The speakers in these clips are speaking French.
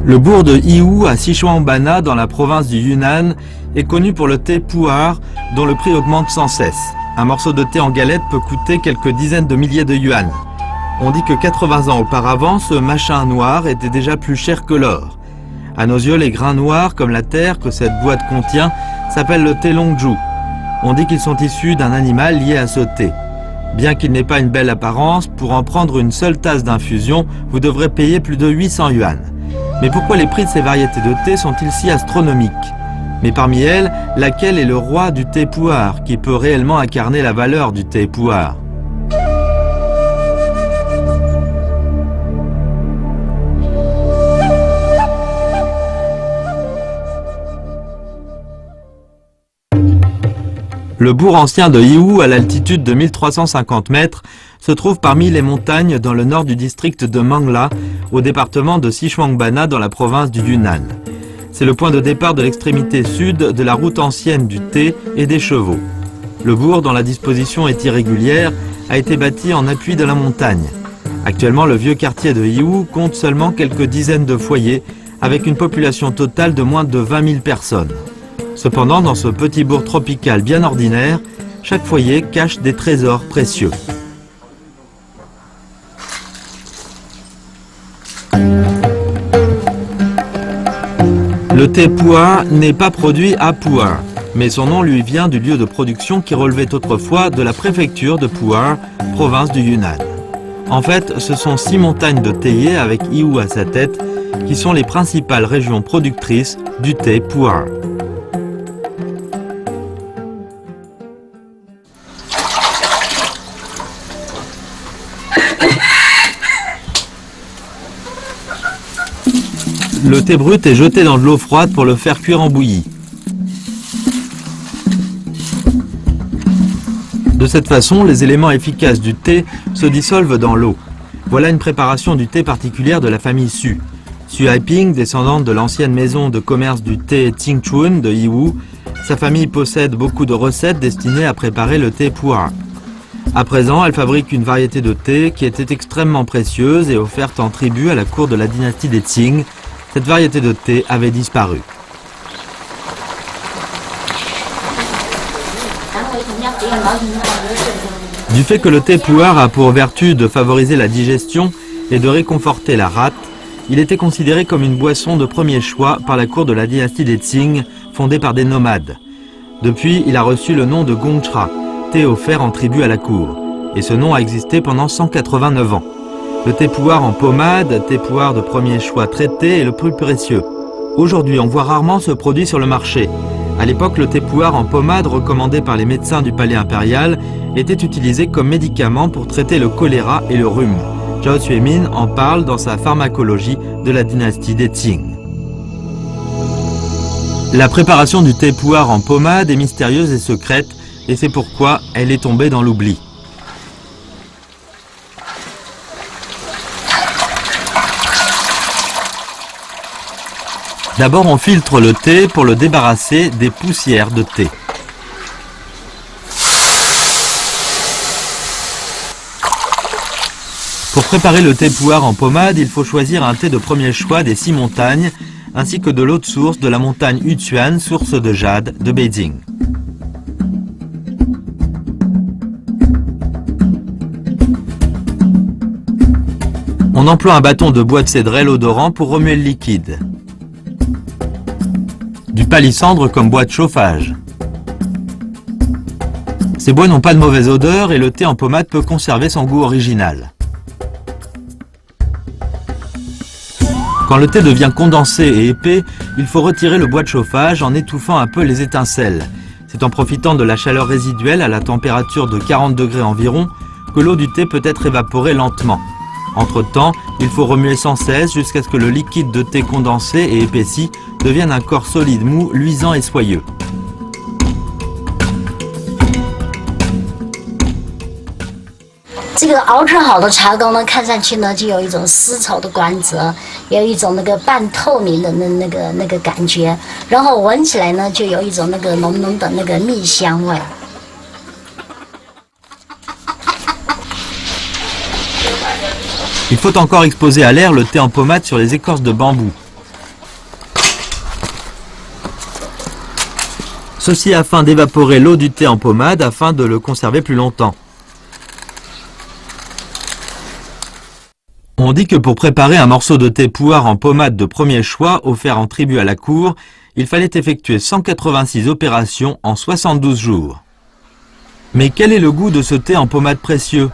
Le bourg de Yiwu à Xishuangbanna dans la province du Yunnan est connu pour le thé pu'er dont le prix augmente sans cesse. Un morceau de thé en galette peut coûter quelques dizaines de milliers de yuan. On dit que 80 ans auparavant, ce machin noir était déjà plus cher que l'or. À nos yeux, les grains noirs comme la terre que cette boîte contient s'appellent le thé longju. On dit qu'ils sont issus d'un animal lié à ce thé. Bien qu'il n'ait pas une belle apparence, pour en prendre une seule tasse d'infusion, vous devrez payer plus de 800 yuan. Mais pourquoi les prix de ces variétés de thé sont-ils si astronomiques? Mais parmi elles, laquelle est le roi du thé pu'er, qui peut réellement incarner la valeur du thé pu'er? Le bourg ancien de Yiwu, à l'altitude de 1350 mètres, se trouve parmi les montagnes dans le nord du district de Mangla, au département de Xishuangbanna dans la province du Yunnan. C'est le point de départ de l'extrémité sud de la route ancienne du thé et des chevaux. Le bourg, dont la disposition est irrégulière, a été bâti en appui de la montagne. Actuellement, le vieux quartier de Yiwu compte seulement quelques dizaines de foyers, avec une population totale de moins de 20 000 personnes. Cependant, dans ce petit bourg tropical bien ordinaire, chaque foyer cache des trésors précieux. Le thé pu'er n'est pas produit à Pu'er, mais son nom lui vient du lieu de production qui relevait autrefois de la préfecture de Pu'er, province du Yunnan. En fait, ce sont 6 montagnes de théiers avec Yiwu à sa tête qui sont les principales régions productrices du thé pu'er. Le thé brut est jeté dans de l'eau froide pour le faire cuire en bouillie. De cette façon, les éléments efficaces du thé se dissolvent dans l'eau. Voilà une préparation du thé particulière de la famille Su. Su Haiping, descendante de l'ancienne maison de commerce du thé Qingchun de Yiwu, sa famille possède beaucoup de recettes destinées à préparer le thé pu'er. À présent, elle fabrique une variété de thé qui était extrêmement précieuse et offerte en tribut à la cour de la dynastie des Qing. Cette variété de thé avait disparu. Du fait que le thé pu'er a pour vertu de favoriser la digestion et de réconforter la rate, il était considéré comme une boisson de premier choix par la cour de la dynastie des Qing, fondée par des nomades. Depuis, il a reçu le nom de gongcha, thé offert en tribut à la cour, et ce nom a existé pendant 189 ans. Le thé pu'er en pommade, thé pu'er de premier choix traité, est le plus précieux. Aujourd'hui, on voit rarement ce produit sur le marché. À l'époque, le thé pu'er en pommade, recommandé par les médecins du palais impérial, était utilisé comme médicament pour traiter le choléra et le rhume. Zhao Xuemin en parle dans sa pharmacologie de la dynastie des Qing. La préparation du thé pu'er en pommade est mystérieuse et secrète, et c'est pourquoi elle est tombée dans l'oubli. D'abord, on filtre le thé pour le débarrasser des poussières de thé. Pour préparer le thé pu'er en pommade, il faut choisir un thé de premier choix des 6 montagnes, ainsi que de l'eau de source de la montagne Yuquan, source de jade de Beijing. On emploie un bâton de bois de cédrelle odorant pour remuer le liquide. Du palissandre comme bois de chauffage. Ces bois n'ont pas de mauvaise odeur et le thé en pommade peut conserver son goût original. Quand le thé devient condensé et épais, il faut retirer le bois de chauffage en étouffant un peu les étincelles. C'est en profitant de la chaleur résiduelle à la température de 40 degrés environ que l'eau du thé peut être évaporée lentement. Entre-temps, il faut remuer sans cesse jusqu'à ce que le liquide de thé condensé et épaissi devienne un corps solide, mou, luisant et soyeux.这个熬制好的茶膏呢，看上去呢就有一种丝绸的光泽，有一种那个半透明的那个感觉，然后闻起来呢就有一种那个浓浓的那个蜜香味。Il faut encore exposer à l'air le thé en pommade sur les écorces de bambou. Ceci afin d'évaporer l'eau du thé en pommade afin de le conserver plus longtemps. On dit que pour préparer un morceau de thé pu'er en pommade de premier choix offert en tribut à la cour, il fallait effectuer 186 opérations en 72 jours. Mais quel est le goût de ce thé en pommade précieux?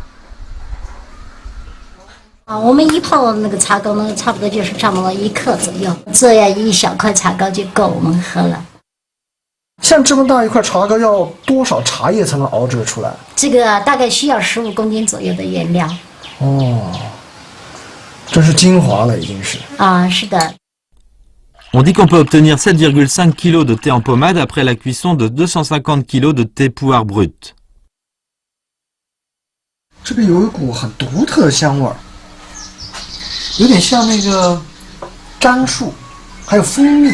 我们一泡那个茶膏呢，差不多就是这么1克左右，这样一小块茶膏就够我们喝了。像这么大一块茶膏要多少茶叶才能熬制出来？这个大概需要15公斤左右的原料。哦，真是精华了，已经是。啊，是的。 On dit qu'on peut obtenir 7,5 kg de thé en pommade après la cuisson de 250 kg de thé pu'er brut. 这个有一股很独特的香味儿，有点像那个樟树，还有蜂蜜，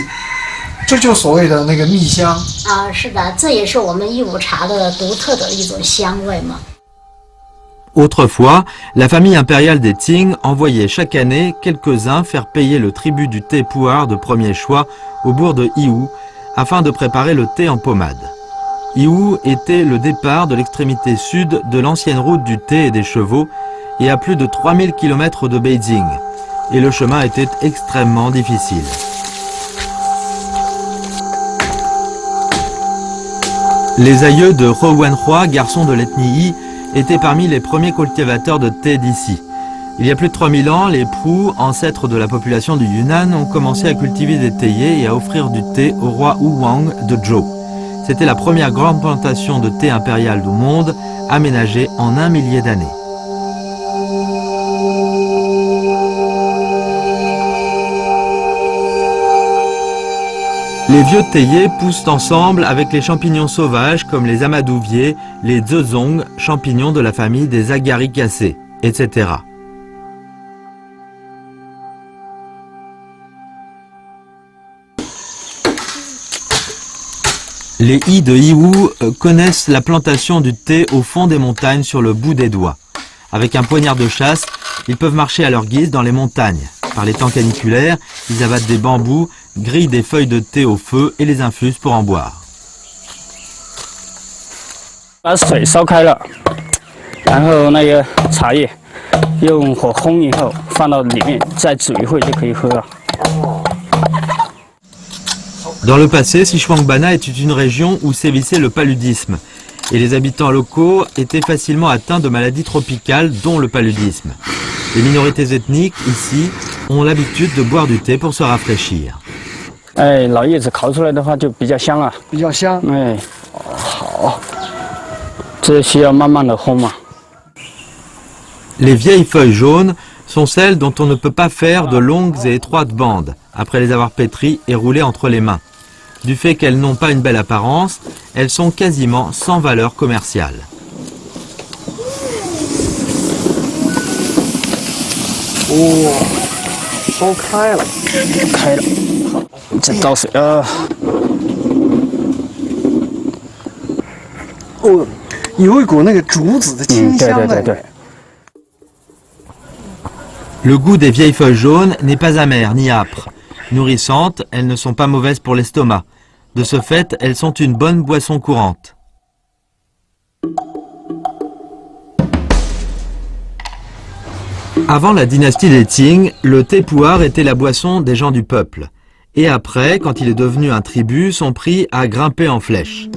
这就是所谓的那个蜜香。啊，是的，这也是我们义乌茶的独特的一种香味嘛。 Autrefois, la famille impériale des Qing envoyait chaque année quelques-uns faire payer le tribut du thé pu'er de premier choix au bourg de Yiwu afin de préparer le thé en pommade. Yiwu était le départ de l'extrémité sud de l'ancienne route du thé et des chevaux et à plus de 3000 km de Beijing. Et le chemin était extrêmement difficile. Les aïeux de He Wenhua, garçon de l'ethnie Yi, étaient parmi les premiers cultivateurs de thé d'ici. Il y a plus de 3000 ans, les Prou, ancêtres de la population du Yunnan, ont commencé à cultiver des théiers et à offrir du thé au roi Huang de Zhou. C'était la première grande plantation de thé impériale du monde, aménagée en 1 millier d'années. Les vieux théiers poussent ensemble avec les champignons sauvages comme les amadouviers, les zezong, champignons de la famille des agaricacées, etc. Les Yi de Yiwu connaissent la plantation du thé au fond des montagnes sur le bout des doigts. Avec un poignard de chasse, ils peuvent marcher à leur guise dans les montagnes. Par les temps caniculaires, ils abattent des bambous, grillent des feuilles de thé au feu et les infusent pour en boire. 把水烧开了，然后那个茶叶用火烘以后放到里面，再煮一会就可以喝了。 Dans le passé, Xishuangbanna était une région où sévissait le paludisme. Et les habitants locaux étaient facilement atteints de maladies tropicales, dont le paludisme. Les minorités ethniques, ici, ont l'habitude de boire du thé pour se rafraîchir. 哎，老叶子烤出来的话就比较香了。比较香。哎，好，这需要慢慢的烘嘛。 Les vieilles feuilles jaunes sont celles dont on ne peut pas faire de longues et étroites bandes, après les avoir pétries et roulées entre les mains. Du fait qu'elles n'ont pas une belle apparence, elles sont quasiment sans valeur commerciale. 哇，烧开了，开了，好，再倒水啊。哦，有一股那个竹子的清香在。对。 Le goût des vieilles feuilles jaunes n'est pas amer ni âpre. Nourrissantes, elles ne sont pas mauvaises pour l'estomac. De ce fait, elles sont une bonne boisson courante. Avant la dynastie des Qing, le thé pu'er était la boisson des gens du peuple. Et après, quand il est devenu un tribut, son prix a grimpé en flèche.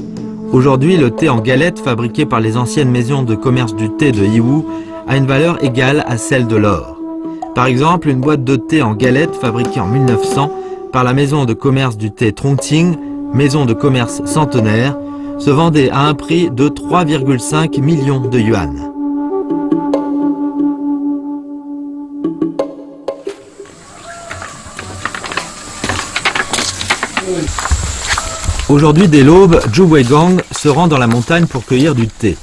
Aujourd'hui, le thé en galette fabriqué par les anciennes maisons de commerce du thé de Yiwu a une valeur égale à celle de l'or. Par exemple, une boîte de thé en galette fabriquée en 1900 par la maison de commerce du thé Trongqing, maison de commerce centenaire, se vendait à un prix de 3,5 millions de yuan. Aujourd'hui, dès l'aube, Zhu Weigang se rend dans la montagne pour cueillir du thé.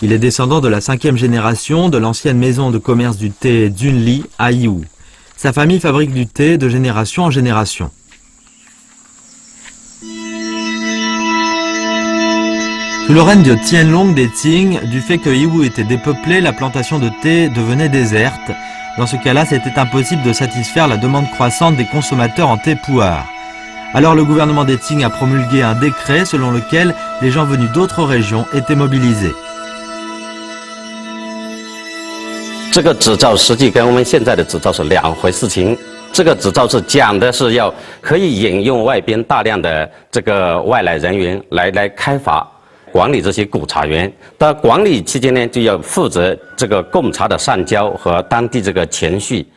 Il est descendant de la 5e génération de l'ancienne maison de commerce du thé Junli à Yiwu. Sa famille fabrique du thé de génération en génération. Sous le règne de Qianlong des Qing, du fait que Yiwu était dépeuplé, la plantation de thé devenait déserte. Dans ce cas-là, c'était impossible de satisfaire la demande croissante des consommateurs en thé pu'er. Alors le gouvernement des Qing a promulgué un décret selon lequel les gens venus d'autres régions étaient mobilisés. 这个执照实际跟我们现在的执照是两回事情。这个执照是讲的是要可以引用外边大量的这个外来人员来开发、管理这些古茶园。到管理期间呢，就要负责这个贡茶的上交和当地这个程序。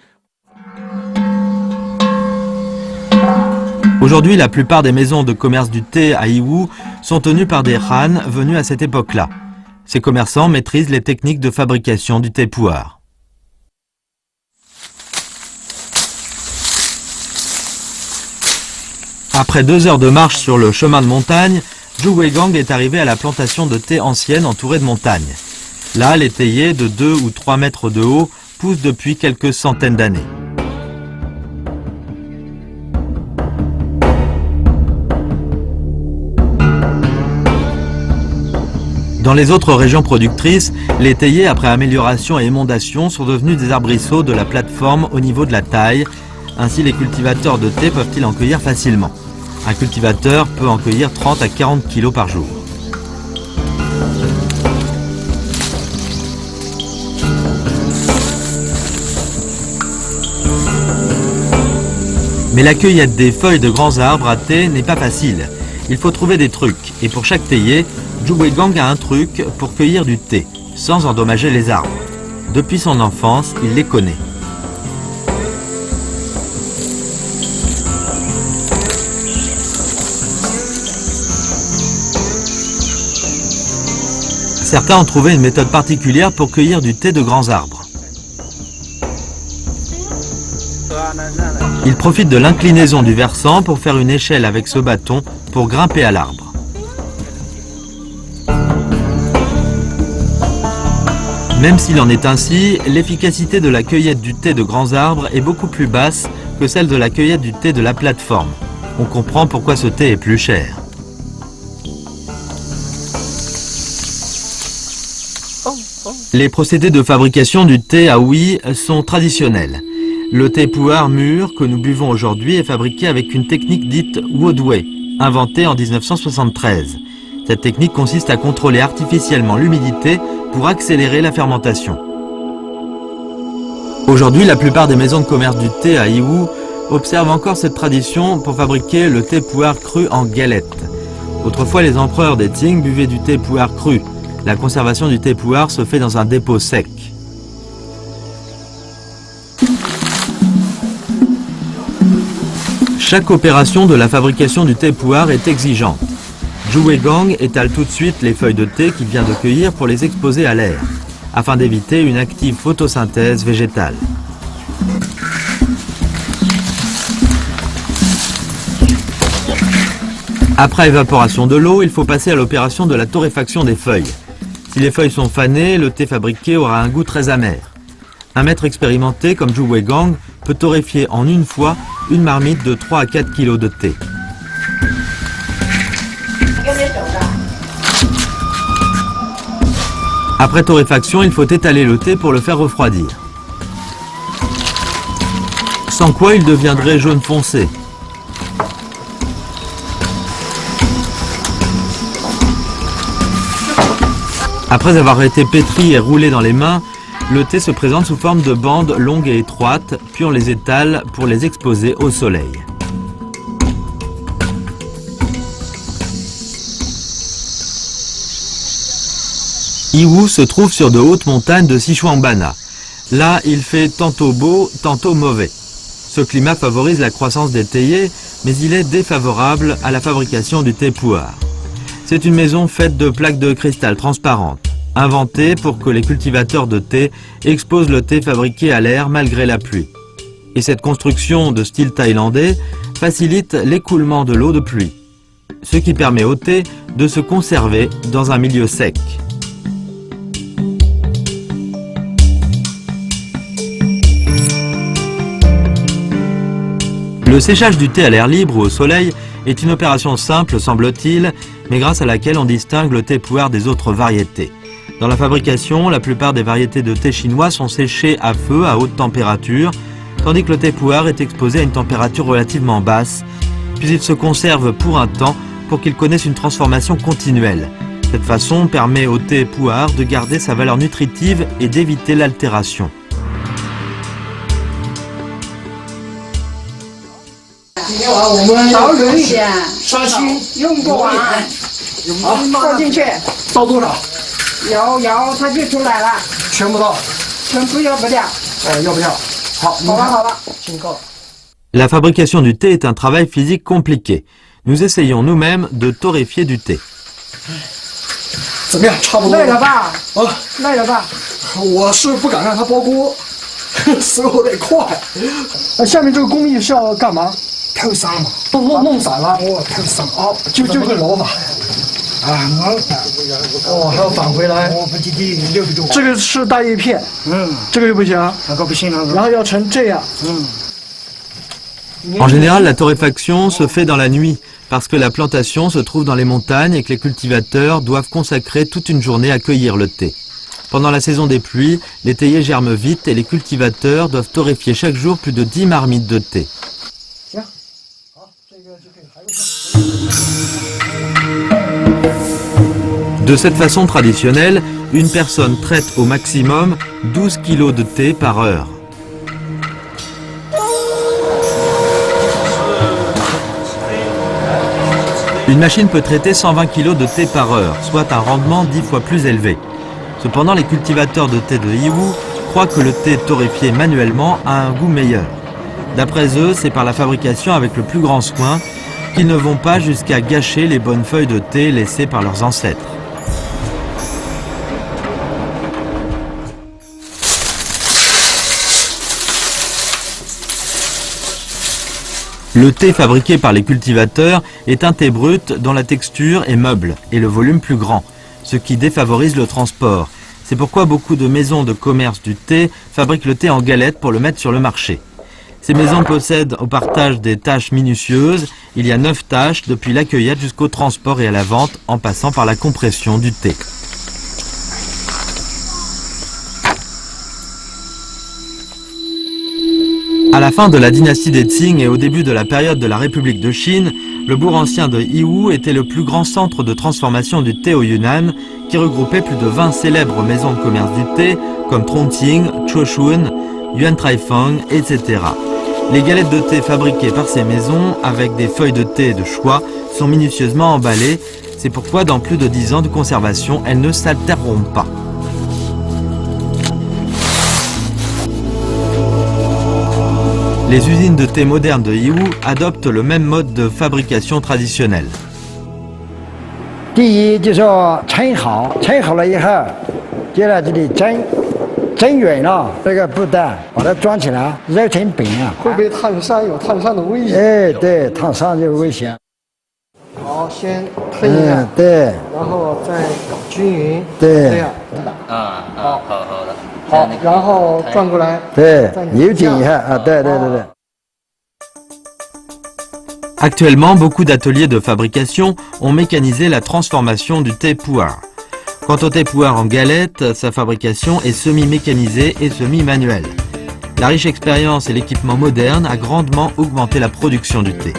Aujourd'hui, la plupart des maisons de commerce du thé à Yiwu sont tenues par des Han venus à cette époque-là. Ces commerçants maîtrisent les techniques de fabrication du thé pu'er. Après 2 heures de marche sur le chemin de montagne, Zhu Weigang est arrivé à la plantation de thé ancienne entourée de montagnes. Là, les théiers de 2 ou 3 mètres de haut poussent depuis quelques centaines d'années. Dans les autres régions productrices, les théiers, après amélioration et émondation, sont devenus des arbrisseaux de la plateforme au niveau de la taille. Ainsi, les cultivateurs de thé peuvent-ils en cueillir facilement. Un cultivateur peut en cueillir 30 à 40 kg par jour. Mais la cueillette des feuilles de grands arbres à thé n'est pas facile. Il faut trouver des trucs, et pour chaque théier, Zhu Weigang a un truc pour cueillir du thé, sans endommager les arbres. Depuis son enfance, il les connaît. Certains ont trouvé une méthode particulière pour cueillir du thé de grands arbres. Ils profitent de l'inclinaison du versant pour faire une échelle avec ce bâton pour grimper à l'arbre. Même s'il en est ainsi, l'efficacité de la cueillette du thé de grands arbres est beaucoup plus basse que celle de la cueillette du thé de la plateforme. On comprend pourquoi ce thé est plus cher. Les procédés de fabrication du thé à Hui sont traditionnels. Le thé pu'er mûr que nous buvons aujourd'hui est fabriqué avec une technique dite Wodui, inventée en 1973. Cette technique consiste à contrôler artificiellement l'humidité pour accélérer la fermentation. Aujourd'hui, la plupart des maisons de commerce du thé à Yiwu observent encore cette tradition pour fabriquer le thé pu'er cru en galette. Autrefois, les empereurs des Qing buvaient du thé pu'er cru. La conservation du thé pu'er se fait dans un dépôt sec. Chaque opération de la fabrication du thé pu'er est exigeante. Zhu Weigang étale tout de suite les feuilles de thé qu'il vient de cueillir pour les exposer à l'air, afin d'éviter une active photosynthèse végétale. Après évaporation de l'eau, il faut passer à l'opération de la torréfaction des feuilles. Si les feuilles sont fanées, le thé fabriqué aura un goût très amer. Un maître expérimenté comme Zhu Weigang peut torréfier en une fois une marmite de 3 à 4 kg de thé. Après torréfaction, il faut étaler le thé pour le faire refroidir. Sans quoi il deviendrait jaune foncé. Après avoir été pétri et roulé dans les mains, le thé se présente sous forme de bandes longues et étroites, puis on les étale pour les exposer au soleil. Yiwu se trouve sur de hautes montagnes de Sichuanbana. Là, il fait tantôt beau, tantôt mauvais. Ce climat favorise la croissance des théiers, mais il est défavorable à la fabrication du thé pu'er. C'est une maison faite de plaques de cristal transparentes, inventée pour que les cultivateurs de thé exposent le thé fabriqué à l'air malgré la pluie. Et cette construction de style thaïlandais facilite l'écoulement de l'eau de pluie, ce qui permet au thé de se conserver dans un milieu sec. Le séchage du thé à l'air libre ou au soleil est une opération simple, semble-t-il, mais grâce à laquelle on distingue le thé pu'er des autres variétés. Dans la fabrication, la plupart des variétés de thé chinois sont séchées à feu à haute température, tandis que le thé pu'er est exposé à une température relativement basse. puis il se conserve pour un temps pour qu'il connaisse une transformation continuelle. Cette façon permet au thé pu'er de garder sa valeur nutritive et d'éviter l'altération. La fabrication du thé est un travail physique compliqué. Nous essayons nous-mêmes de torréfier du thé. 怎么样？差不多累了吧？啊，累了吧？我是不敢让它包锅，所以我得快。下面这个工艺是要干嘛？透散嘛，弄散了，哦，透散，哦，就个揉法。啊，哦，还要返回来。我不记得6多。这个是大叶片，这个又不行，那个不行了。然后要成这样。En général, la torréfaction se fait dans la nuit, parce que la plantation se trouve dans les montagnes et que les cultivateurs doivent consacrer toute une journée à cueillir le thé. Pendant la saison des pluies, les théiers germent vite et les cultivateurs doivent torréfier chaque jour plus de 10 marmites de thé. De cette façon traditionnelle, une personne traite au maximum 12 kg de thé par heure. Une machine peut traiter 120 kg de thé par heure, soit un rendement 10 fois plus élevé. Cependant, les cultivateurs de thé de Yiwu croient que le thé torréfié manuellement a un goût meilleur. D'après eux, c'est par la fabrication avec le plus grand soin qu'ils ne vont pas jusqu'à gâcher les bonnes feuilles de thé laissées par leurs ancêtres. Le thé fabriqué par les cultivateurs est un thé brut dont la texture est meuble et le volume plus grand, ce qui défavorise le transport. C'est pourquoi beaucoup de maisons de commerce du thé fabriquent le thé en galette pour le mettre sur le marché. Ces maisons possèdent au partage des tâches minutieuses. Il y a 9 tâches depuis la cueillette jusqu'au transport et à la vente en passant par la compression du thé. À la fin de la dynastie des Qing et au début de la période de la République de Chine, le bourg ancien de Yiwu était le plus grand centre de transformation du thé au Yunnan, qui regroupait plus de 20 célèbres maisons de commerce du thé, comme Chongqing, Chuoshun, Yuan Traifeng, etc. Les galettes de thé fabriquées par ces maisons, avec des feuilles de thé de choix, sont minutieusement emballées. C'est pourquoi dans plus de 10 ans de conservation, elles ne s'altéreront pas. Les usines de thé modernes de Yiwu adoptent le même mode de fabrication traditionnel. 第一就是说抻好了以后，接着这里蒸圆了，这个布袋把它装起来，揉成饼啊。会不会烫伤？有烫伤的危险。哎，对，烫伤就危险。好，先推一下，对，然后再搞均匀，对这样。好的。好，然后转过来，对，扭紧一下啊，对。 Actuellement, beaucoup d'ateliers de fabrication ont mécanisé la transformation du thé pu'er. Quant au thé pu'er en galette, sa fabrication est semi-mécanisée et semi-manuelle. La riche expérience et l'équipement moderne a grandement augmenté la production du thé.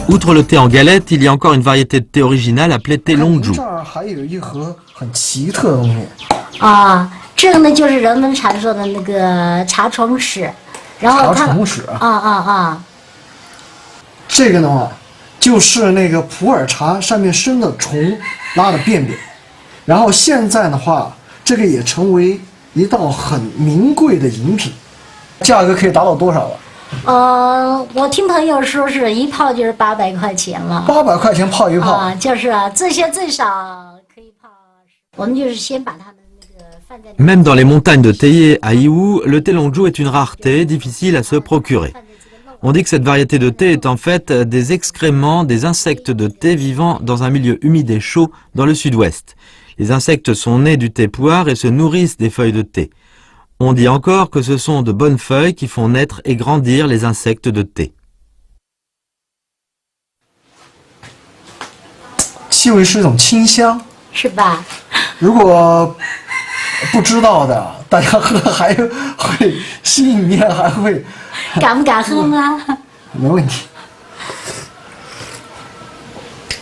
Outre le thé en galette, il y a encore une variété de thé originale appelée thé longju. 这儿还有一盒很奇特的东西。啊，这个呢就是人们传说的那个茶虫屎，然后它茶虫屎啊，这个的话，就是那个普洱茶上面生的虫拉的便便，然后现在的话，这个也成为一道很名贵的饮品，价格可以达到多少啊？我听朋友说是一泡就是800块钱了。800块钱泡一泡啊，就是啊，这些最少可以泡。我们就是先把它们那个放在。Même dans les montagnes de théiers à Yiwu, le thé longju est une rareté, difficile à se procurer. On dit que cette variété de thé est en fait des excréments des insectes de thé vivant dans un milieu humide et chaud dans le sud-ouest. Les insectes sont nés du thé pu'er et se nourrissent des feuilles de thé. On dit encore que ce sont de bonnes feuilles qui font naître et grandir les insectes de thé. 气味是一种清香，是吧？如果不知道的，大家喝还会心里面还会敢不敢喝吗？没问题。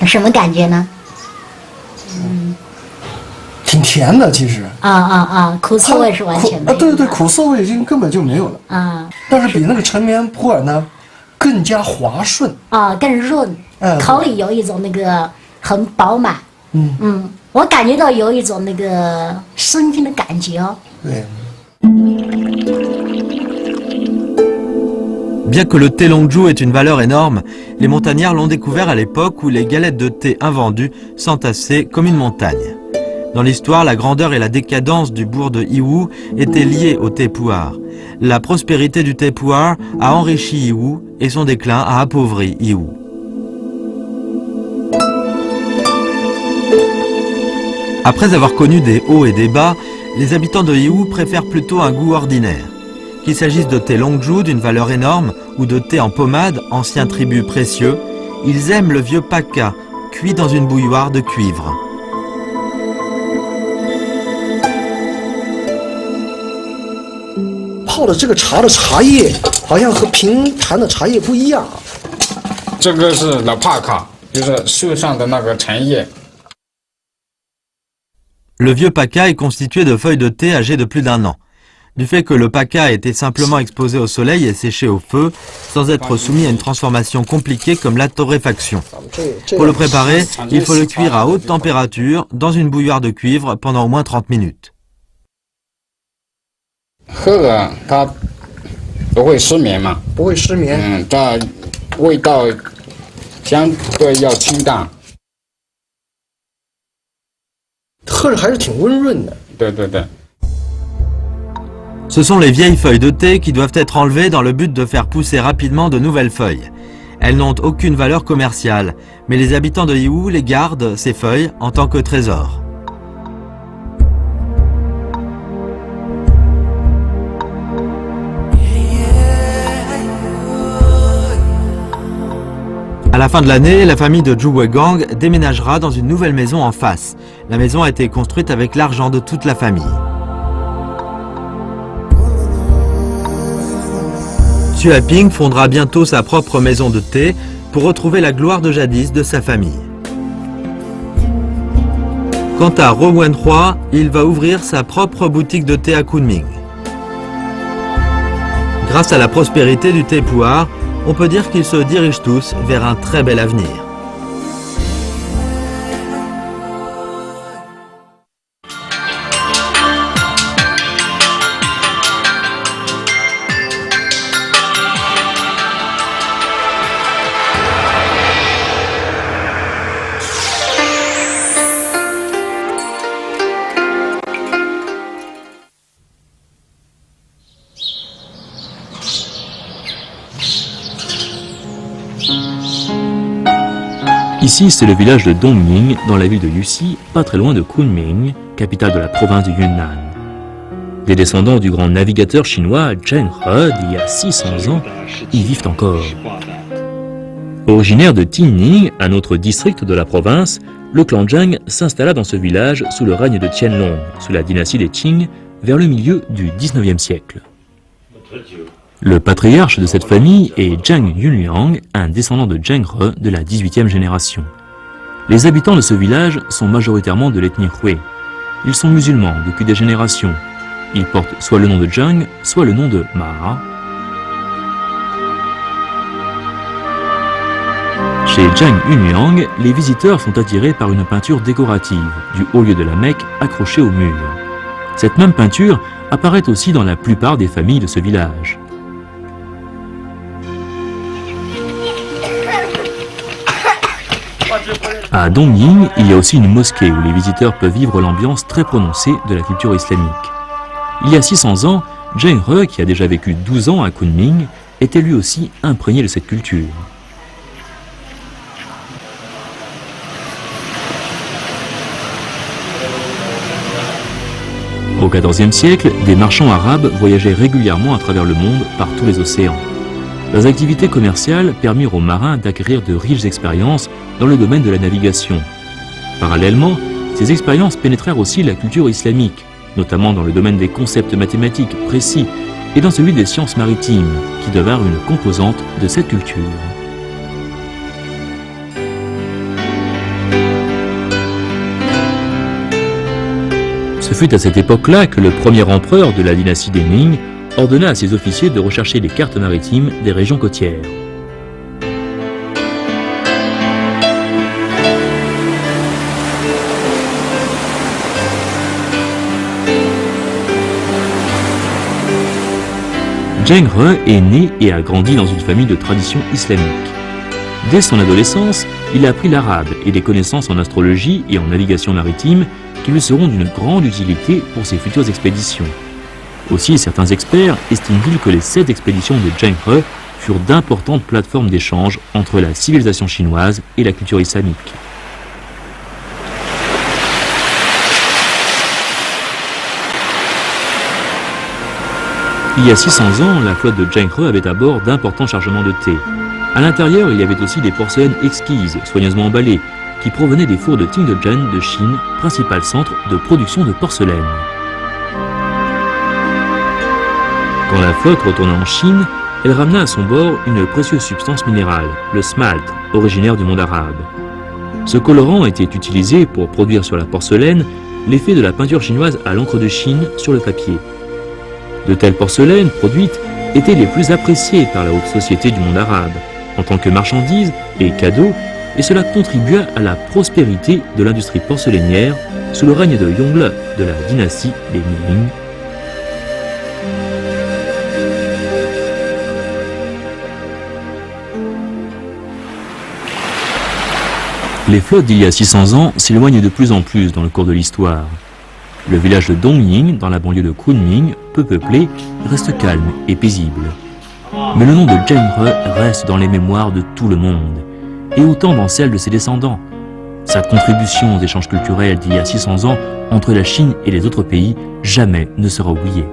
什么感觉呢？挺甜的，其实。苦涩味是完全没有的。对对，苦涩味已经根本就没有了。但是比那个陈年普洱呢，更加滑顺。更润。口里有一种那个很饱满。我感觉到有一种那个生津的感觉哦。对。Bien que le thé Longzhou ait une valeur énorme, les montagnards l'ont découvert à l'époque où les galettes de thé invendues s'entassaient comme une montagne. Dans l'histoire, la grandeur et la décadence du bourg de Yiwu étaient liées au thé pu'er. La prospérité du thé pu'er a enrichi Yiwu et son déclin a appauvri Yiwu. Après avoir connu des hauts et des bas, les habitants de Yiwu préfèrent plutôt un goût ordinaire. Qu'il s'agisse de thé Longzhou d'une valeur énorme ou de thé en pommade, ancien tribut précieux, ils aiment le vieux paka, cuit dans une bouilloire de cuivre. Le vieux paka est constitué de feuilles de thé âgées de plus d'1 an. Du fait que le paka était simplement exposé au soleil et séché au feu, sans être soumis à une transformation compliquée comme la torréfaction. Pour le préparer, il faut le cuire à haute température dans une bouilloire de cuivre pendant au moins 30 minutes. Ce sont les vieilles feuilles de thé qui doivent être enlevées dans le but de faire pousser rapidement de nouvelles feuilles. Elles n'ont aucune valeur commerciale, mais les habitants de Yiwu les gardent, ces feuilles, en tant que trésor. À la fin de l'année, la famille de Zhu Wegang déménagera dans une nouvelle maison en face. La maison a été construite avec l'argent de toute la famille. Xue Ping fondera bientôt sa propre maison de thé pour retrouver la gloire de jadis de sa famille. Quant à Ro Wenhua, il va ouvrir sa propre boutique de thé à Kunming. Grâce à la prospérité du thé pu'er, on peut dire qu'ils se dirigent tous vers un très bel avenir. Ici, c'est le village de Dongying, dans la ville de Yuxi, pas très loin de Kunming, capitale de la province du Yunnan. Des descendants du grand navigateur chinois Zheng He d'il y a 600 ans y vivent encore. Originaire de Tianning, un autre district de la province, le clan Zheng s'installa dans ce village sous le règne de Qianlong, sous la dynastie des Qing, vers le milieu du XIXe siècle. Le patriarche de cette famille est Zheng Yunliang, un descendant de Zheng He de la 18e génération. Les habitants de ce village sont majoritairement de l'ethnie Hui. Ils sont musulmans depuis des générations. Ils portent soit le nom de Zheng, soit le nom de Ma. Chez Zheng Yunliang, les visiteurs sont attirés par une peinture décorative du haut lieu de la Mecque accrochée au mur. Cette même peinture apparaît aussi dans la plupart des familles de ce village. À Dongying, il y a aussi une mosquée où les visiteurs peuvent vivre l'ambiance très prononcée de la culture islamique. Il y a 600 ans, Zheng He, qui a déjà vécu 12 ans à Kunming, était lui aussi imprégné de cette culture. Au XIVe siècle, des marchands arabes voyageaient régulièrement à travers le monde par tous les océans. Leurs activités commerciales permirent aux marins d'acquérir de riches expériences dans le domaine de la navigation. Parallèlement, ces expériences pénétrèrent aussi la culture islamique notamment dans le domaine des concepts mathématiques précis et dans celui des sciences maritimes, qui devinrent une composante de cette culture. Ce fut à cette époque-là que le premier empereur de la dynastie des Ming ordonna à ses officiers de rechercher les cartes maritimes des régions côtières. Zheng He est né et a grandi dans une famille de tradition islamique. Dès son adolescence, il a appris l'arabe et des connaissances en astrologie et en navigation maritime qui lui seront d'une grande utilité pour ses futures expéditions. Aussi, certains experts estiment-ils que les 7 expéditions de Zheng He furent d'importantes plateformes d'échange entre la civilisation chinoise et la culture islamique. Il y a 600 ans, la flotte de Zheng He avait à bord d'importants chargements de thé. À l'intérieur, il y avait aussi des porcelaines exquises, soigneusement emballées, qui provenaient des fours de Tingdezhen de Chine, principal centre de production de porcelaine. Quand la flotte retourna en Chine, elle ramena à son bord une précieuse substance minérale, le smalt, originaire du monde arabe. Ce colorant était utilisé pour produire sur la porcelaine l'effet de la peinture chinoise à l'encre de Chine sur le papier. De telles porcelaines produites étaient les plus appréciées par la haute société du monde arabe, en tant que marchandises et cadeaux, et cela contribua à la prospérité de l'industrie porcelainière sous le règne de Yongle de la dynastie des Ming. Les flottes d'il y a 600 ans s'éloignent de plus en plus dans le cours de l'histoire. Le village de Dongying, dans la banlieue de Kunming, peu peuplé, reste calme et paisible. Mais le nom de Zheng He reste dans les mémoires de tout le monde, et autant dans celles de ses descendants. Sa contribution aux échanges culturels d'il y a 600 ans entre la Chine et les autres pays jamais ne sera oubliée.